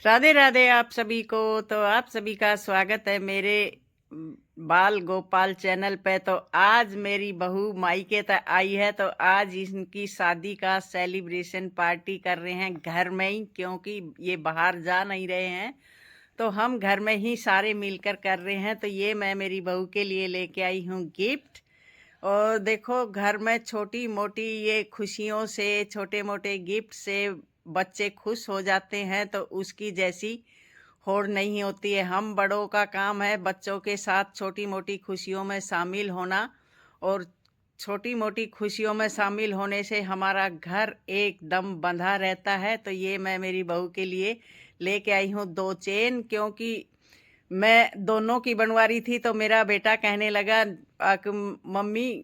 राधे राधे आप सभी को। तो आप सभी का स्वागत है मेरे बाल गोपाल चैनल पे। तो आज मेरी बहू मायके तक आई है, तो आज इनकी शादी का सेलिब्रेशन पार्टी कर रहे हैं घर में ही, क्योंकि ये बाहर जा नहीं रहे हैं। तो हम घर में ही सारे मिलकर कर रहे हैं। तो ये मैं मेरी बहू के लिए लेके आई हूँ गिफ्ट। और देखो, घर में छोटी मोटी ये खुशियों से, छोटे मोटे गिफ्ट से बच्चे खुश हो जाते हैं। तो उसकी जैसी होड़ नहीं होती है। हम बड़ों का काम है बच्चों के साथ छोटी मोटी खुशियों में शामिल होना। और छोटी मोटी खुशियों में शामिल होने से हमारा घर एकदम बंधा रहता है। तो ये मैं मेरी बहू के लिए लेके आई हूँ 2 चेन, क्योंकि मैं दोनों की बनवा रही थी। तो मेरा बेटा कहने लगा मम्मी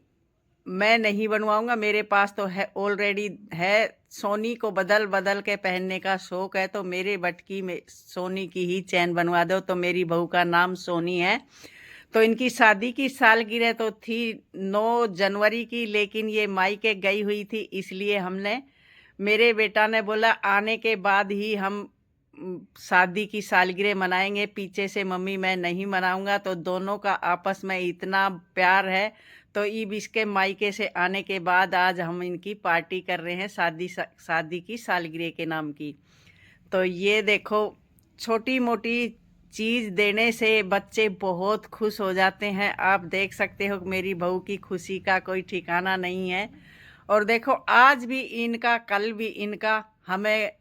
मैं नहीं बनवाऊंगा, मेरे पास तो है ऑलरेडी है। सोनी को बदल बदल के पहनने का शौक है, तो मेरे बटकी में सोनी की ही चैन बनवा दो। तो मेरी बहू का नाम सोनी है। तो इनकी शादी की सालगिरह तो थी 9 जनवरी की, लेकिन ये मायके गई हुई थी, इसलिए हमने, मेरे बेटा ने बोला आने के बाद ही हम शादी की सालगिरह मनाएंगे, पीछे से मम्मी मैं नहीं मनाऊंगा। तो दोनों का आपस में इतना प्यार है। तो अब इसके मायके से आने के बाद आज हम इनकी पार्टी कर रहे हैं, शादी की सालगिरह के नाम की। तो ये देखो, छोटी मोटी चीज़ देने से बच्चे बहुत खुश हो जाते हैं। आप देख सकते हो मेरी बहू की खुशी का कोई ठिकाना नहीं है। और देखो, आज भी इनका, कल भी इनका, हमें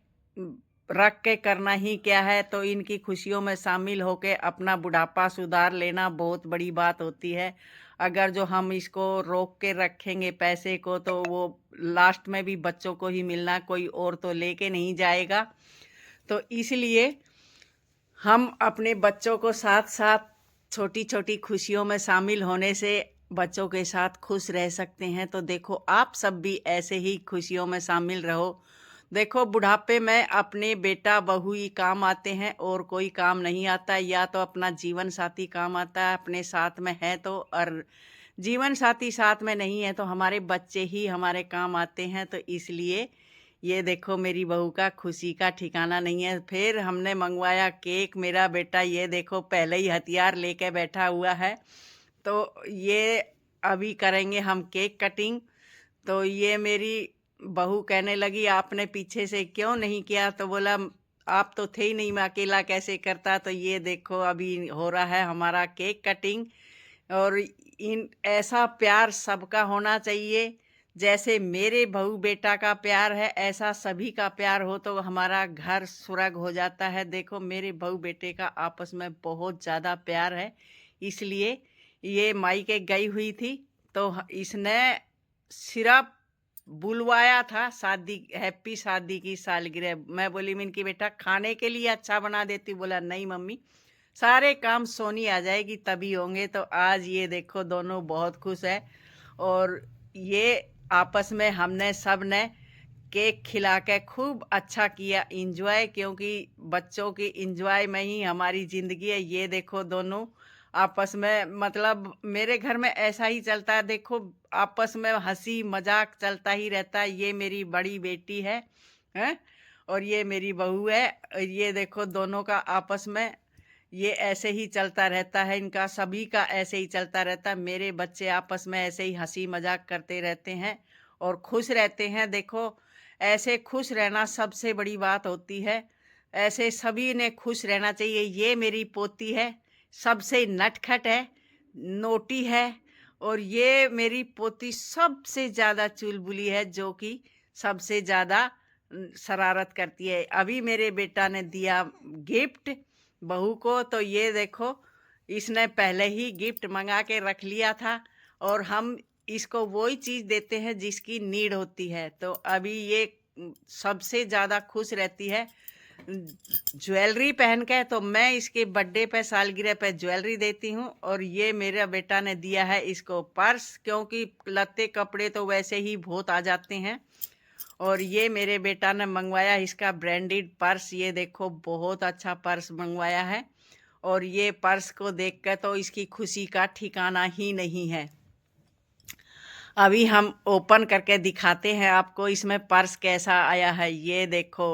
रख के करना ही क्या है। तो इनकी खुशियों में शामिल होके अपना बुढ़ापा सुधार लेना बहुत बड़ी बात होती है। अगर जो हम इसको रोक के रखेंगे पैसे को, तो वो लास्ट में भी बच्चों को ही मिलना, कोई और तो लेके नहीं जाएगा। तो इसलिए हम अपने बच्चों को साथ साथ छोटी छोटी खुशियों में शामिल होने से बच्चों के साथ खुश रह सकते हैं। तो देखो, आप सब भी ऐसे ही खुशियों में शामिल रहो। देखो, बुढ़ापे में अपने बेटा बहू ही काम आते हैं, और कोई काम नहीं आता। या तो अपना जीवन साथी काम आता है, अपने साथ में है तो, और जीवन साथी साथ में नहीं है तो हमारे बच्चे ही हमारे काम आते हैं। तो इसलिए ये देखो, मेरी बहू का खुशी का ठिकाना नहीं है। फिर हमने मंगवाया केक। मेरा बेटा ये देखो पहले ही हथियार लेके बैठा हुआ है। तो ये अभी करेंगे हम केक कटिंग। तो ये मेरी बहू कहने लगी आपने पीछे से क्यों नहीं किया। तो बोला आप तो थे ही नहीं, मैं अकेला कैसे करता। तो ये देखो, अभी हो रहा है हमारा केक कटिंग। और इन ऐसा प्यार सबका होना चाहिए। जैसे मेरे बहू बेटा का प्यार है, ऐसा सभी का प्यार हो तो हमारा घर स्वर्ग हो जाता है। देखो, मेरे बहू बेटे का आपस में बहुत ज़्यादा प्यार है। इसलिए ये मायके गई हुई थी, तो इसने सिर्फ बुलवाया था शादी, हैप्पी शादी की सालगिरह। मैं बोली मिनकी बेटा खाने के लिए अच्छा बना देती। बोला नहीं मम्मी, सारे काम सोनी आ जाएगी तभी होंगे। तो आज ये देखो, दोनों बहुत खुश है। और ये आपस में हमने सब ने केक खिला के खूब अच्छा किया इंजॉय, क्योंकि बच्चों की इंजॉय में ही हमारी ज़िंदगी है। ये देखो, दोनों आपस में, मतलब मेरे घर में ऐसा ही चलता है। देखो, आपस में हंसी मजाक चलता ही रहता है। ये मेरी बड़ी बेटी है, और ये मेरी बहू है। और ये देखो, दोनों का आपस में ये ऐसे ही चलता रहता है। इनका सभी का ऐसे ही चलता रहता है। मेरे बच्चे आपस में ऐसे ही हंसी मजाक करते रहते हैं और खुश रहते हैं। देखो, ऐसे खुश रहना सबसे बड़ी बात होती है। ऐसे सभी ने खुश रहना चाहिए। ये मेरी पोती है, सबसे नटखट है, नोटी है। और ये मेरी पोती सबसे ज़्यादा चुलबुली है, जो कि सबसे ज़्यादा शरारत करती है। अभी मेरे बेटा ने दिया गिफ्ट बहू को। तो ये देखो, इसने पहले ही गिफ्ट मंगा के रख लिया था। और हम इसको वही चीज़ देते हैं जिसकी नीड होती है। तो अभी ये सबसे ज़्यादा खुश रहती है ज्वेलरी पहन के। तो मैं इसके बर्थडे पे, सालगिरह पे ज्वेलरी देती हूँ। और ये मेरा बेटा ने दिया है इसको पर्स, क्योंकि लत्ते कपड़े तो वैसे ही बहुत आ जाते हैं। और ये मेरे बेटा ने मंगवाया इसका ब्रांडेड पर्स। ये देखो, बहुत अच्छा पर्स मंगवाया है। और ये पर्स को देख कर तो इसकी खुशी का ठिकाना ही नहीं है। अभी हम ओपन करके दिखाते हैं आपको इसमें पर्स कैसा आया है। ये देखो,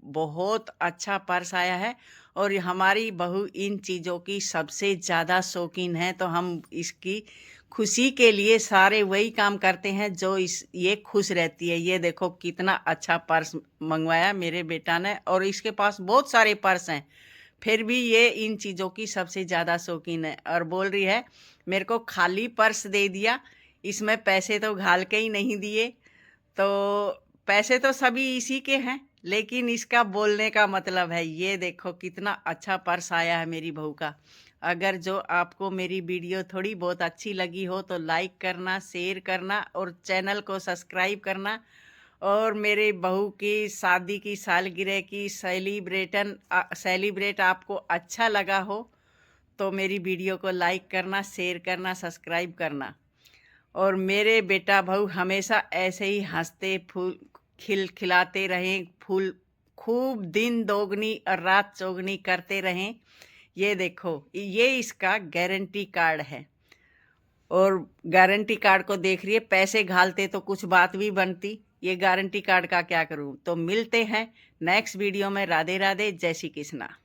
बहुत अच्छा पर्स आया है और हमारी बहू इन चीज़ों की सबसे ज़्यादा शौकीन है, तो हम इसकी खुशी के लिए सारे वही काम करते हैं जो ये खुश रहती है। ये देखो कितना अच्छा पर्स मंगवाया मेरे बेटा ने, और इसके पास बहुत सारे पर्स हैं, फिर भी ये इन चीज़ों की सबसे ज़्यादा शौकीन है। और बोल रही है मेरे को खाली पर्स दे दिया, इसमें पैसे तो घाल के ही नहीं दिए। तो पैसे तो सभी इसी के हैं, लेकिन इसका बोलने का मतलब है। ये देखो कितना अच्छा पर्स आया है मेरी बहू का। अगर जो आपको मेरी वीडियो थोड़ी बहुत अच्छी लगी हो तो लाइक करना, शेयर करना और चैनल को सब्सक्राइब करना। और मेरे बहू की शादी की सालगिरह की सेलिब्रेट आपको अच्छा लगा हो तो मेरी वीडियो को लाइक करना, शेयर करना, सब्सक्राइब करना। और मेरे बेटा बहू हमेशा ऐसे ही हंसते फूल खिलाते रहें, फूल खूब दिन दोगुनी और रात चौगुनी करते रहें। ये देखो ये इसका गारंटी कार्ड है, और गारंटी कार्ड को देख रही है। पैसे घालते तो कुछ बात भी बनती, ये गारंटी कार्ड का क्या करूं। तो मिलते हैं नेक्स्ट वीडियो में। राधे राधे, जय श्री कृष्णा।